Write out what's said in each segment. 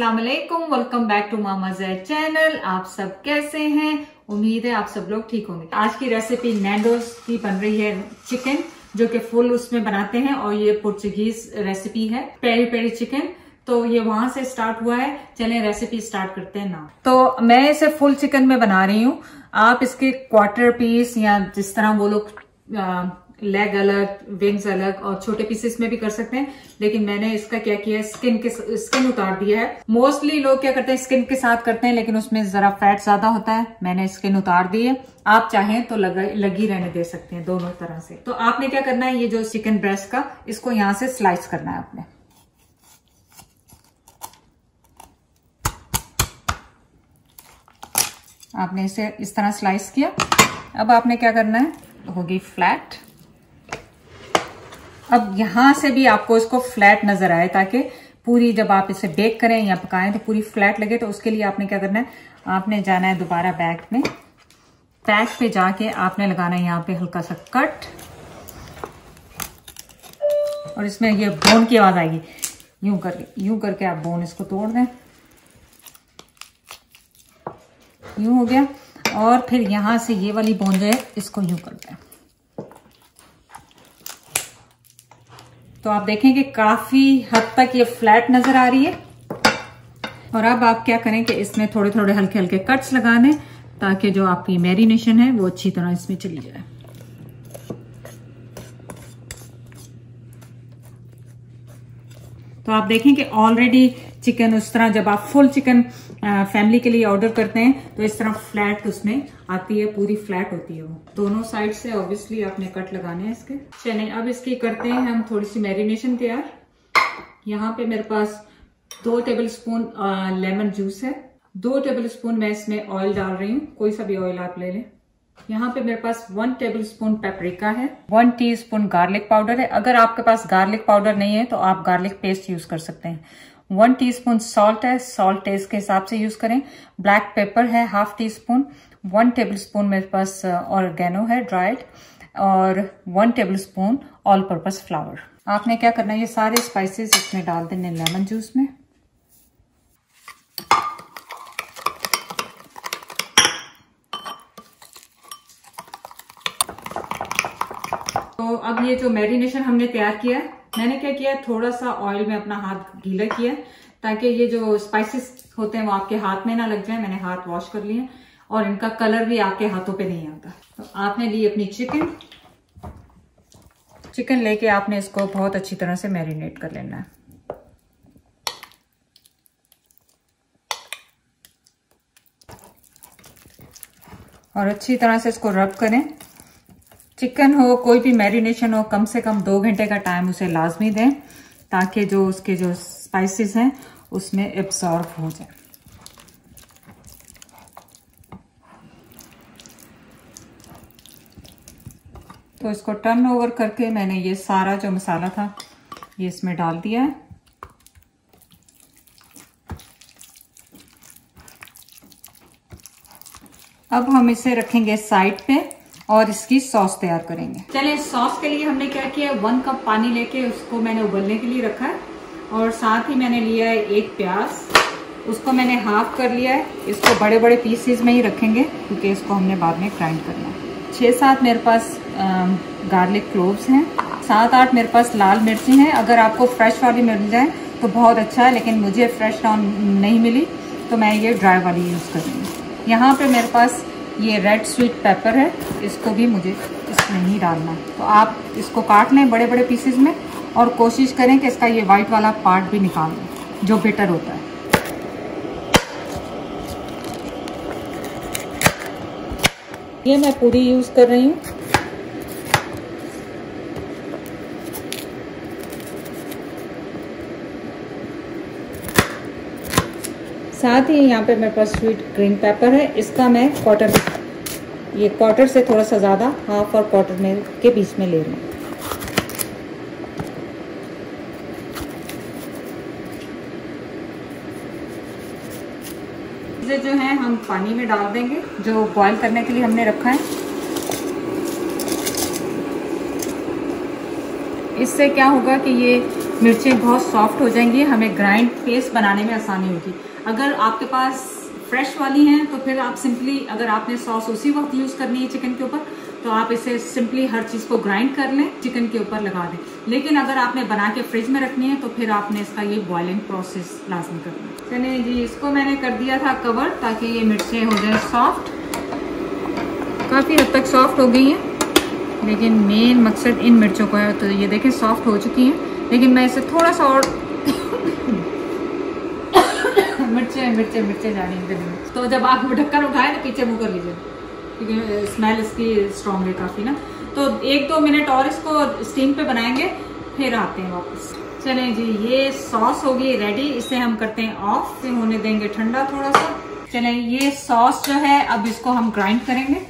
अस्सलाम वालेकुम, welcome back to Mama Z channel. आप सब कैसे हैं? उम्मीद है आप सब लोग ठीक होंगे। आज की रेसिपी नैंडोज की बन रही है चिकन, जो कि फुल उसमें बनाते हैं और ये पुर्तगीज रेसिपी है, पेरी पेरी चिकन। तो ये वहां से स्टार्ट हुआ है। चलें रेसिपी स्टार्ट करते हैं ना। तो मैं इसे फुल चिकन में बना रही हूँ। आप इसके क्वार्टर पीस या जिस तरह वो लोग लेग अलग, विंग्स अलग और छोटे पीसेस में भी कर सकते हैं, लेकिन मैंने इसका क्या किया है, स्किन उतार दिया है। मोस्टली लोग क्या करते हैं, स्किन के साथ करते हैं, लेकिन उसमें जरा फैट ज्यादा होता है। मैंने स्किन उतार दी है। आप चाहें तो लगी रहने दे सकते हैं, दोनों तरह से। तो आपने क्या करना है, ये जो चिकन ब्रेस्ट का, इसको यहां से स्लाइस करना है आपने। आपने इसे इस तरह स्लाइस किया। अब आपने क्या करना है, होगी फ्लैट। अब यहां से भी आपको इसको फ्लैट नजर आए, ताकि पूरी जब आप इसे बेक करें या पकाएं तो पूरी फ्लैट लगे। तो उसके लिए आपने क्या करना है, आपने जाना है दोबारा बैक में, बैक पे जाके आपने लगाना है यहाँ पे हल्का सा कट, और इसमें ये बोन की आवाज आएगी। यूं करके आप बोन इसको तोड़ दें। यूं हो गया। और फिर यहां से ये वाली बोन जो है, इसको यूं कर दें। तो आप देखें कि काफी हद तक ये फ्लैट नजर आ रही है। और अब आप क्या करें कि इसमें थोड़े थोड़े हल्के हल्के कट्स लगा दें, ताकि जो आपकी मैरिनेशन है वो अच्छी तरह इसमें चली जाए। तो आप देखें कि ऑलरेडी चिकन उस तरह, जब आप फुल चिकन फैमिली के लिए ऑर्डर करते हैं तो इस तरह फ्लैट उसमें आती है, पूरी फ्लैट होती है वो। दोनों साइड से ऑब्वियसली आपने कट लगाने हैं इसके। चलिए अब इसकी करते हैं हम थोड़ी सी मैरिनेशन तैयार। यहाँ पे मेरे पास 2 टेबलस्पून लेमन जूस है। 2 टेबलस्पून मैं इसमें ऑयल डाल रही हूँ, कोई सा भी ऑयल आप ले लें। यहाँ पे मेरे पास 1 टेबलस्पून पेपरिका है। 1 टीस्पून गार्लिक पाउडर है। अगर आपके पास गार्लिक पाउडर नहीं है तो आप गार्लिक पेस्ट यूज कर सकते हैं। 1 टीस्पून सॉल्ट है, सॉल्ट टेस्ट के हिसाब से यूज करें। ब्लैक पेपर है ½ टीस्पून। 1 टेबलस्पून मेरे पास ऑर्गेनो है ड्राइड, और 1 टेबलस्पून ऑल पर्पस फ्लावर। आपने क्या करना है, ये सारे स्पाइसेस इसमें डाल देने लेमन जूस में। तो अब ये जो मैरिनेशन हमने तैयार किया है, मैंने क्या किया, थोड़ा सा ऑयल में अपना हाथ गीला किया, ताकि ये जो स्पाइसेस होते हैं वो आपके हाथ में ना लग जाए। मैंने हाथ वॉश कर लिए और इनका कलर भी आपके हाथों पे नहीं आता। तो आपने ली अपनी चिकन लेके आपने इसको बहुत अच्छी तरह से मैरिनेट कर लेना है। और अच्छी तरह से इसको रब करें। चिकन हो, कोई भी मैरिनेशन हो, कम से कम 2 घंटे का टाइम उसे लाजमी दें, ताकि जो उसके जो स्पाइसेस हैं उसमें एब्सॉर्ब हो जाए। तो इसको टर्न ओवर करके मैंने ये सारा जो मसाला था ये इसमें डाल दिया है। अब हम इसे रखेंगे साइड पे और इसकी सॉस तैयार करेंगे। चलिए सॉस के लिए हमने क्या किया, 1 कप पानी लेके उसको मैंने उबलने के लिए रखा है, और साथ ही मैंने लिया है 1 प्याज, उसको मैंने हाफ कर लिया है। इसको बड़े बड़े पीसेस में ही रखेंगे, क्योंकि इसको हमने बाद में ग्राइंड करना है। 6-7 मेरे पास गार्लिक क्लोव्स हैं। 7-8 मेरे पास लाल मिर्ची हैं। अगर आपको फ्रेश वाली मिल जाए तो बहुत अच्छा है, लेकिन मुझे फ्रेश नहीं मिली तो मैं ये ड्राई वाली यूज करूँगी। यहाँ पे मेरे पास ये रेड स्वीट पेपर है, इसको भी मुझे इसमें ही डालना है। तो आप इसको काट लें बड़े बड़े पीसेस में, और कोशिश करें कि इसका ये वाइट वाला पार्ट भी निकाल दें जो बिटर होता है। ये मैं पूरी यूज कर रही हूँ। साथ ही यहाँ पे मेरे पास स्वीट ग्रीन पेपर है, इसका मैं क्वार्टर से थोड़ा सा ज़्यादा, हाफ और क्वार्टर में के बीच में ले रही हूँ। इसे जो है हम पानी में डाल देंगे, जो बॉईल करने के लिए हमने रखा है। इससे क्या होगा कि ये मिर्चें बहुत सॉफ्ट हो जाएंगी, हमें ग्राइंड पेस्ट बनाने में आसानी होगी। अगर आपके पास फ्रेश वाली हैं तो फिर आप सिंपली, अगर आपने सॉस उसी वक्त यूज करनी है चिकन के ऊपर, तो आप इसे सिंपली हर चीज को ग्राइंड कर लें, चिकन के ऊपर लगा दें। लेकिन अगर आपने बना के फ्रिज में रखनी है तो फिर आपने इसका ये बॉइलिंग प्रोसेस लाजमी करना है। चलिए जी, इसको मैंने कर दिया था कवर ताकि ये मिर्चें हो जाए सॉफ्ट। काफी हद तक सॉफ्ट हो गई हैं, लेकिन मेन मकसद इन मिर्चों का है। तो ये देखें सॉफ्ट हो चुकी हैं, लेकिन मैं इसे थोड़ा सा और मिर्चे जानी है। तो जब आप ढक्कन उठाए तो पीछे मुंह कर लीजिए, क्योंकि स्मेल इसकी स्ट्रॉन्ग है काफी ना। तो 1-2 मिनट और इसको स्टीम पे बनाएंगे, फिर आते हैं वापस। चलें जी, ये सॉस होगी रेडी। इसे हम करते हैं ऑफ, फिर होने देंगे ठंडा थोड़ा सा। चलें, ये सॉस जो है अब इसको हम ग्राइंड करेंगे।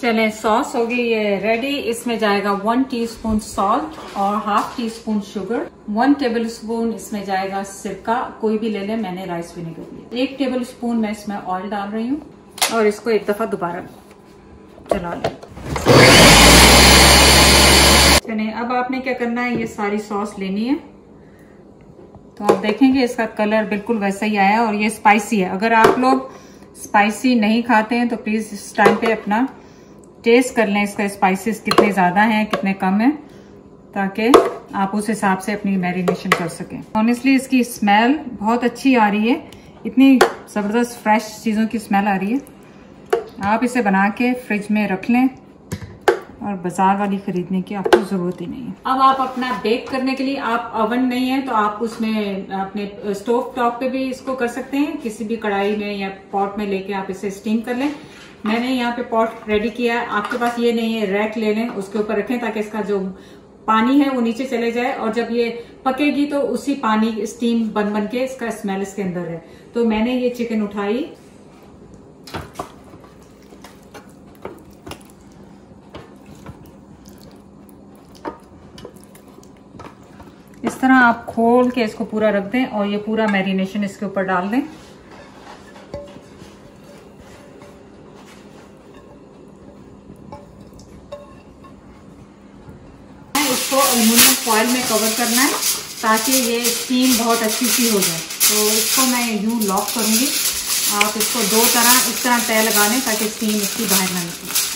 चलें, सॉस होगी ये रेडी। इसमें जाएगा 1 टीस्पून सॉल्ट और 1/2 टीस्पून शुगर, 1 टेबलस्पून इसमें जाएगा सिरका, कोई भी ले लें, मैंने राइस विनेगर लिया। 1 टेबलस्पून मैं इसमें ऑयल डाल रही हूँ और इसको एक दफा दोबारा चला लें। चलिए, अब आपने क्या करना है, ये सारी सॉस लेनी है। तो आप देखेंगे इसका कलर बिल्कुल वैसा ही आया और ये स्पाइसी है। अगर आप लोग स्पाइसी नहीं खाते हैं तो प्लीज इस टाइम पे अपना टेस्ट कर लें, इसका स्पाइसेस कितने ज्यादा हैं कितने कम हैं, ताकि आप उस हिसाब से अपनी मैरिनेशन कर सकें। ऑनेस्टली इसकी स्मेल बहुत अच्छी आ रही है, इतनी जबरदस्त फ्रेश चीजों की स्मेल आ रही है। आप इसे बना के फ्रिज में रख लें और बाजार वाली खरीदने की आपको जरूरत ही नहीं है। अब आप अपना बेक करने के लिए, आप ओवन नहीं है तो आप उसमें अपने स्टोव टॉप पे भी इसको कर सकते हैं, किसी भी कढ़ाई में या पॉट में लेके आप इसे स्टीम कर लें। मैंने यहाँ पे पॉट रेडी किया है, आपके पास ये नहीं है रैक ले लें, उसके ऊपर रखें ताकि इसका जो पानी है वो नीचे चले जाए और जब ये पकेगी तो उसी पानी स्टीम बन के इसका स्मेल इसके अंदर है। तो मैंने ये चिकन उठाई, इस तरह आप खोल के इसको पूरा रख दें और ये पूरा मैरिनेशन इसके ऊपर डाल दें। इसको एल्युमिनियम फॉइल में कवर करना है ताकि ये स्टीम बहुत अच्छी सी हो जाए। तो इसको मैं यूं लॉक करूंगी, आप इसको इस तरह तय लगा लें ताकि स्टीम इसकी बाहर ना निकले।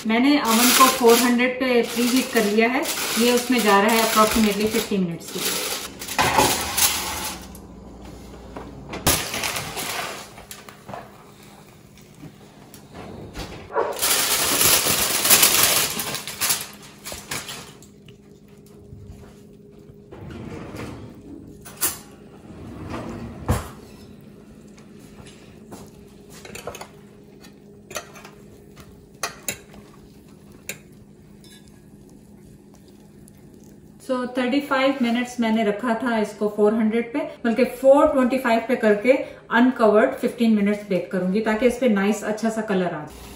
मैंने ओवन को 400 पे प्री हीट कर लिया है, ये उसमें जा रहा है अप्रोक्सीमेटली 15 मिनट्स के लिए। So 35 मिनट्स मैंने रखा था इसको 400 पे, बल्कि 425 पे करके अनकवर्ड 15 मिनट्स बेक करूंगी ताकि इस पे नाइस अच्छा सा कलर आ जाए।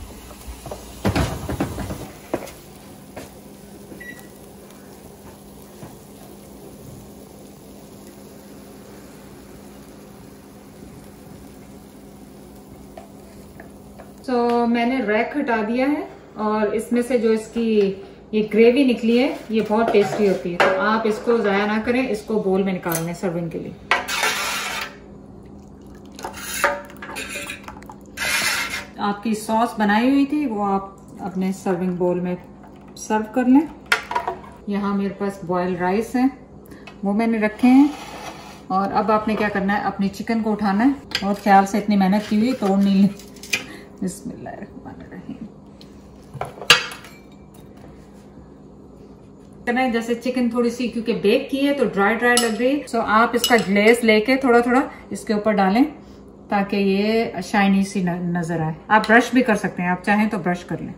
तो मैंने रैक हटा दिया है और इसमें से जो इसकी ये ग्रेवी निकली है ये बहुत टेस्टी होती है। तो आप इसको जाया ना करें, इसको बोल में निकाल लें सर्विंग के लिए। आपकी सॉस बनाई हुई थी वो आप अपने सर्विंग बोल में सर्व कर लें। यहाँ मेरे पास बॉइल्ड राइस है, वो मैंने रखे हैं। और अब आपने क्या करना है, अपनी चिकन को उठाना है। बहुत ख्याल से इतनी मेहनत की हुई, तोड़ नहीं ली। बिस्मिल्लाहिर्रहमानिर्रहीम। जैसे चिकन थोड़ी सी क्योंकि बेक की है तो ड्राई लग रही है, तो आप इसका ग्लेस लेके थोड़ा थोड़ा इसके ऊपर डालें ताकि ये शाइनी सी नजर आए। आप ब्रश भी कर सकते हैं, आप चाहें तो ब्रश कर लें।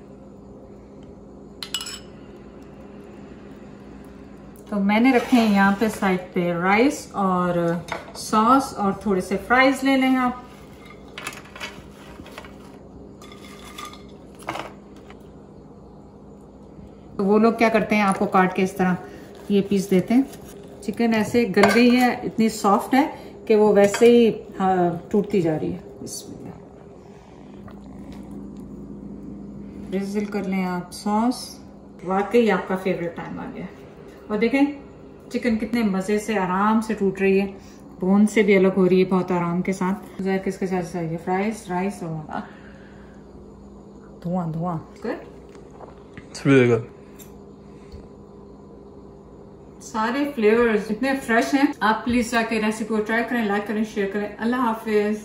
तो मैंने रखे हैं यहाँ पे साइड पे राइस और सॉस और थोड़े से फ्राइज ले लें आप। तो वो लोग क्या करते हैं, आपको काट के इस तरह ये पीस देते हैं चिकन ऐसे गल गई है, इतनी सॉफ्ट है कि वो वैसे ही टूटती जा रही है। बिस्मिल्लाह। drizzle कर लें आप सॉस। वाकई आपका फेवरेट टाइम आ गया। और देखें चिकन कितने मजे से आराम से टूट रही है, बोन से भी अलग हो रही है बहुत आराम के साथ। किसके साथ चाहिए? फ्राइज, राइस और धुआं धुआं। It's really good. सारे फ्लेवर्स इतने फ्रेश हैं। आप प्लीज जाके रेसिपी को ट्राई करें, लाइक करें, शेयर करें। अल्लाह हाफिज।